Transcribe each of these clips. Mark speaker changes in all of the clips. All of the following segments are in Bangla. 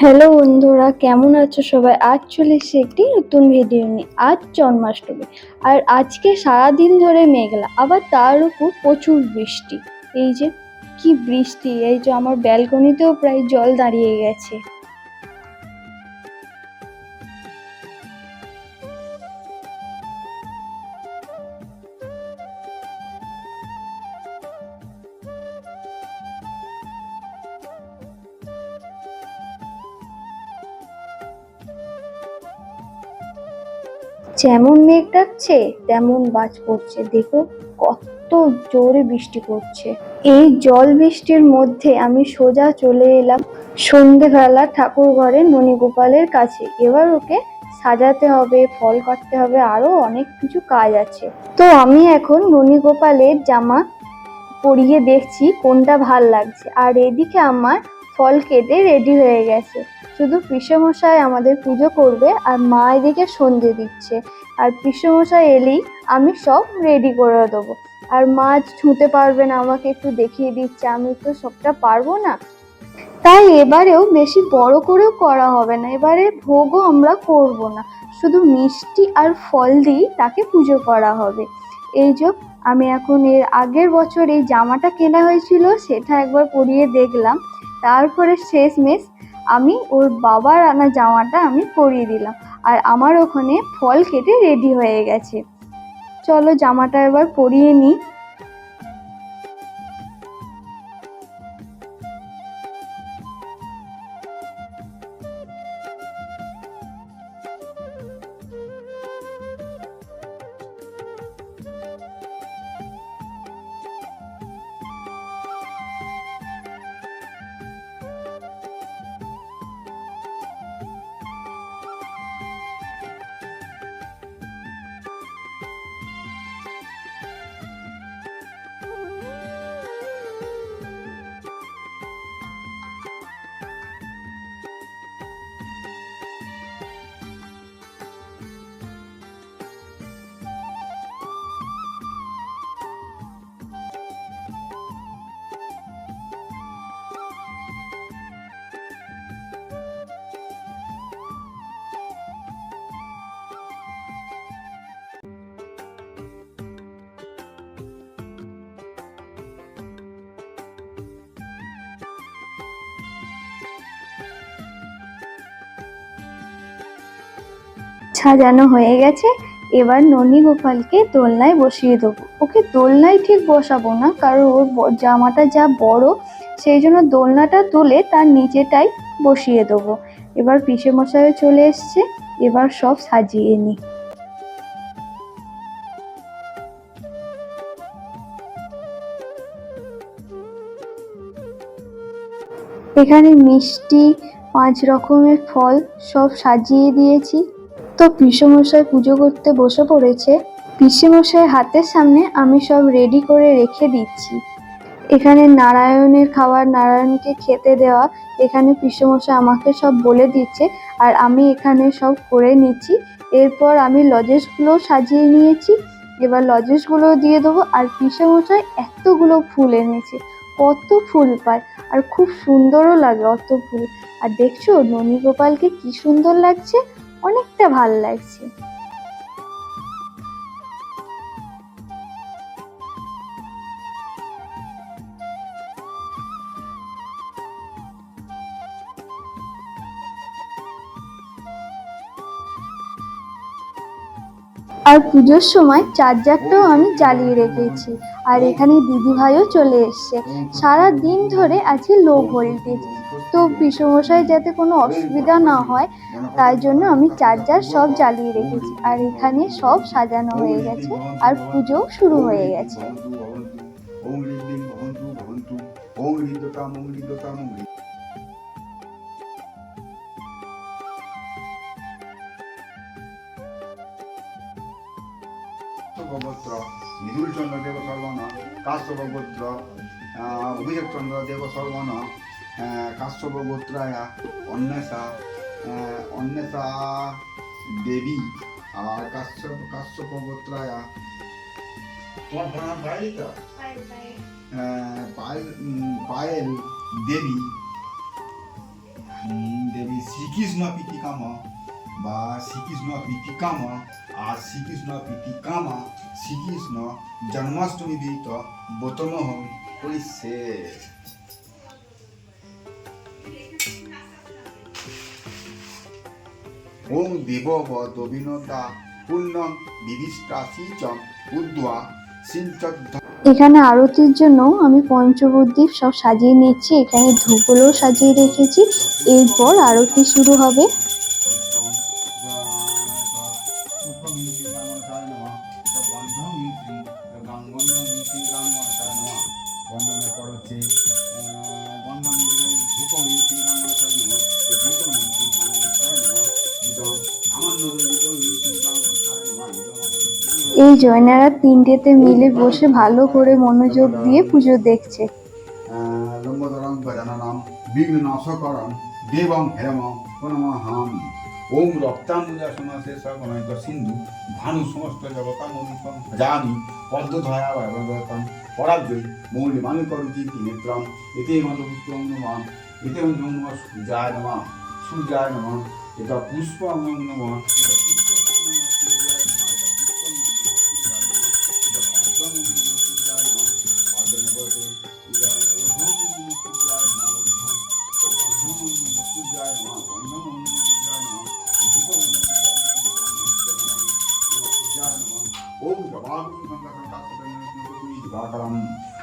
Speaker 1: হ্যালো বন্ধুরা, কেমন আছো সবাই? আজ চলে এসেছি একটি নতুন ভিডিও নিয়ে। আজ জন্মাষ্টমী, আর আজকে সারাদিন ধরে মেঘলা, আবার তার উপর প্রচুর বৃষ্টি। এই যে কি বৃষ্টি! এই যে আমার ব্যালকনিতেও প্রায় জল দাঁড়িয়ে গেছে। যেমন মেঘ ডাকছে তেমন বাজ পড়ছে। দেখো কত জোরে বৃষ্টি পড়ছে। এই জল বৃষ্টির মধ্যে আমি সোজা চলে এলাম সন্ধেবেলা ঠাকুর ঘরে ননী গোপালের কাছে। এবার ওকে সাজাতে হবে, ফল কাটতে হবে, আরো অনেক কিছু কাজ আছে। তো আমি এখন ননী গোপালের জামা পরিয়ে দেখছি কোনটা ভাল লাগছে। আর এদিকে আমার ফল কেটে রেডি হয়ে গেছে। শুধু পিসেমশাই আমাদের পুজো করবে, আর মা এদিকে সন্ধে দিচ্ছে। আর পিসেমশাই এলেই আমি সব রেডি করে দেবো। আর মা ছুঁতে পারবে না, আমাকে একটু দেখিয়ে দিচ্ছে, আমি তো সবটা পারবো না। তাই এবারেও বেশি বড় করেও করা হবে না, এবারে ভোগও আমরা করব না, শুধু মিষ্টি আর ফল দিয়েই তাকে পুজো করা হবে। এই যে আমি এখন এর আগের বছর এই জামাটা কেনা হয়েছিল সেটা একবার পরিয়ে দেখলাম, তারপরে শেষমেশ আমি ওর বাবার আনা জামাটা আমি পরিয়ে দিলাম। আর আমার ওখানে ফল কেটে রেডি হয়ে গেছে। চলো জামাটা এবার পরিয়ে নিই। সাজানো হয়ে গেছে। এবার ননী গোপালকে দোলনায় বসিয়ে দেবো। ওকে দোলনায় ঠিক বসাবো না, কারণ ওর জামাটা যা বড়, সেই জন্য দোলনাটা তুলে তার নিচেটাই বসিয়ে দেবো। এবার পিসেমশাইও চলে এসছে, এবার সব সাজিয়ে নিই। এখানে মিষ্টি, 5 রকমের ফল সব সাজিয়ে দিয়েছি। তো পিসেমশাই পুজো করতে বসে পড়েছে। পিসেমশাই হাতের সামনে আমি সব রেডি করে রেখে দিচ্ছি। এখানে নারায়ণের খাবার, নারায়ণকে খেতে দেওয়া, এখানে পিসেমশাই আমাকে সব বলে দিচ্ছে, আর আমি এখানে সব করে নিচ্ছি। এরপর আমি লজেন্সগুলো সাজিয়ে নিয়েছি, এবার লজেন্সগুলো দিয়ে দেবো। আর পিসেমশাই এতগুলো ফুল এনেছে, কত ফুল পায়, আর খুব সুন্দরও লাগে অত ফুল। আর দেখছো ননী গোপালকে কি সুন্দর লাগছে, অনেকটা ভাল লাগছে। আর পুজোর সময় চার্জারটাও আমি জ্বালিয়ে রেখেছি। আর এখানে দিদিভাইও চলে এসছে। সারা দিন ধরে আছে লো ভোল্টেজ, তো পিসেমশাই যাতে কোনো অসুবিধা না হয় তাই জন্য আমি চার্জার সব জ্বালিয়ে রেখেছি। আর এখানে সব সাজানো হয়ে গেছে, আর পুজো শুরু হয়ে গেছে।
Speaker 2: গোত্র নিদুলচন্দ্র দেব সর্বন কাশ্যপ গোত্র অভিষেক চন্দ্র দেব সর্বন কাশ্যপ গোত্রায়া অন্বেষা অন্বেষা দেবী আর কাশ্যপ গোত্রায়া তোমার প্রণাম পাইলি তো পায়েল দেবী দেবী শ্রীকৃষ্ণ প্রীতিকামা বা শ্রীকৃষ্ণ প্রীতিকামা আর শ্রীকৃষ্ণ প্রীতিকামা শ্রীকৃষ্ণ জন্মাষ্টমী বিহিত বোতমহং করিছে। ওম দেব দবিনতা পূর্ণম বিবিষ্টাসি চ উদ্ধ্বা সিঞ্চদ্ধ।
Speaker 1: এখানে আরতির জন্য আমি পঞ্চবদ্বীপ সব সাজিয়ে নিচ্ছি, এখানে ধূপগুলোও সাজিয়ে রেখেছি। এরপর আরতি শুরু হবে। এই জয়নারা তিনটেতে মিলে বসে ভালো করে মনোযোগ দিয়ে পুজো দেখছে।
Speaker 2: লম্বোদরং গজাননম বিঘ্ননাশকরং দেবং হেরমং প্রণমাহাম। ওম রক্তাম্বুজাসনশেষ গণয়িত সিন্ধু ভানু সমস্ত জগতামোদিতং ভজামি পদ্মধয়া বৈভবতং পরাজয়ী মৌলিমানি করুতি নেত্রম। এতে মন্দপুষ্পং নমঃ এতে নমঃ সূর্যায় নমঃ সূর্যায় নমঃ এটা পুষ্পং নমঃ ওম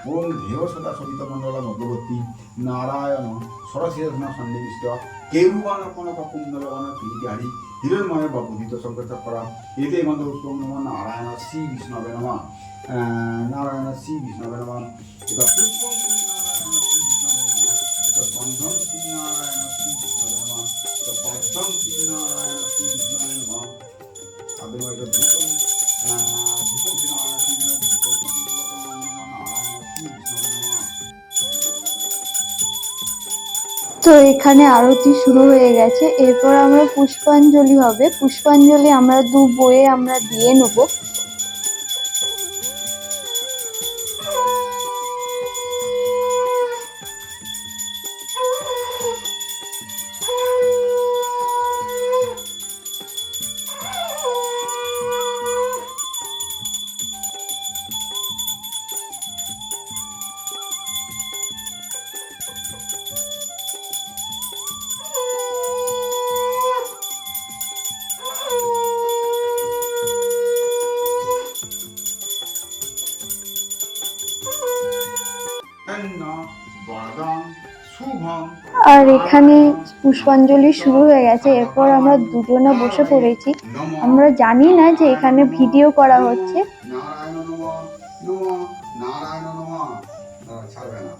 Speaker 2: ওম ধেয় সদা সবিত মণ্ডল মধ্যবর্তী নারায়ণ সরসিরত্ন সন্নিবিষ্ট কেরুবান কনক কুণ্ডলবান কিরিটারি হিরণময় বপুদিত শঙ্করচক্রা। এতে মন্দপুষ্পং নমঃ নারায়ণ শ্রী বিষ্ণবে নমঃ নারায়ণ শ্রী বিষ্ণবে নমঃ। এটা পুষ্পং শ্রী নারায়ণ শ্রী বিষ্ণবে নমঃ। এটা বন্ধন শ্রী নারায়ণ শ্রী বিষ্ণবে নমঃ। এটা পদ্মং শ্রী নারায়ণ শ্রী বিষ্ণবে নমঃ। আদৌ এটা ধূপং ধূপং শ্রী নারায়ণ শ্রী
Speaker 1: তো এখানে আরতি শুরু হয়ে গেছে। এরপর আমরা পুষ্পাঞ্জলি হবে। পুষ্পাঞ্জলি আমরা দু বয়ে আমরা দিয়ে নেব। আর এখানে পুষ্পাঞ্জলি শুরু হয়ে গেছে। এরপর আমরা দুজনে বসে পড়েছি। আমরা জানি না যে এখানে ভিডিও করা হচ্ছে।
Speaker 2: নারায়ণ নমঃ নমঃ নারায়ণ নমঃ ছাড়বে না।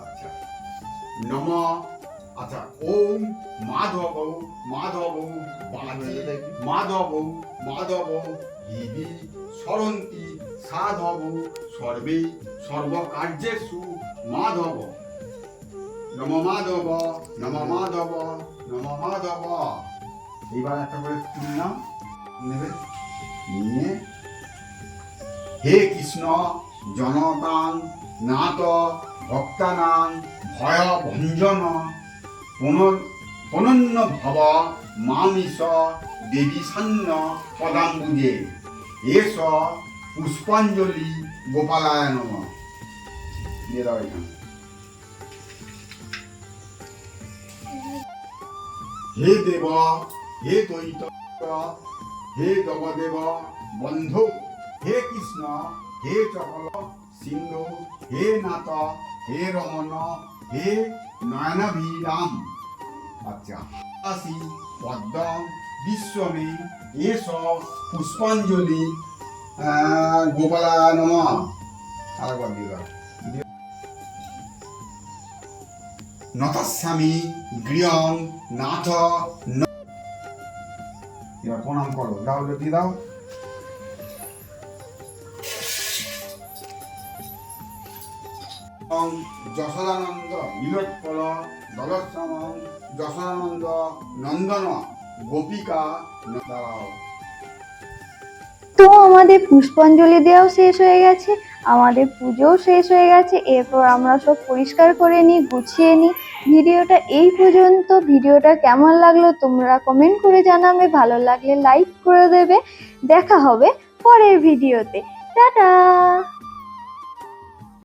Speaker 2: আচ্ছা নমঃ আচ্ছা ওম মাধব মাধব বাজি মাধব মাধব হিবি সরন্তি সাধব সর্বে সর্বকার্যেষু মাধব। নম মাধব নম মাধব নম মাধব। এইবার একটা করে নাম নেবে নিয়ে হে কৃষ্ণ জনতাং নাথ ভক্তানাং ভয় ভঞ্জন পনন্য ভব মামিষ দেবী সন্ন পদাম্বুজে এস পুষ্পাঞ্জলি গোপালায় নমঃ। দিয়ে দাও এখানে। হে দেব হে দৈত হে দেবদেব বন্ধু হে কৃষ্ণ হে চকল সিন্ধু হে নাথ হে রমণ হে নয়নাভিরাম। আচ্ছা আসি পদ্ম বিশ্বমে এস পুষ্পাঞ্জলি গোপালায় নমঃ। আরেকবার দিয়ে দাও। নতস্বামী গৃহং নাথ। এবার প্রণাম করো, দাও যদি দাও। যশোদানন্দ নীলোৎপল দলশ্যাম যশোদানন্দ নন্দন গোপিকা দাও।
Speaker 1: তো আমাদের পুষ্পাঞ্জলি দেওয়াও শেষ হয়ে গেছে। আমাদের পুজোও শেষ হয়ে গেছে। এরপর আমরা সব পরিষ্কার করে নিই, গুছিয়ে নিই। ভিডিওটা এই পর্যন্ত। ভিডিওটা কেমন লাগলো তোমরা কমেন্ট করে জানাবে, ভালো লাগলে লাইক করে দেবে। দেখা হবে পরের ভিডিওতে। টাটা।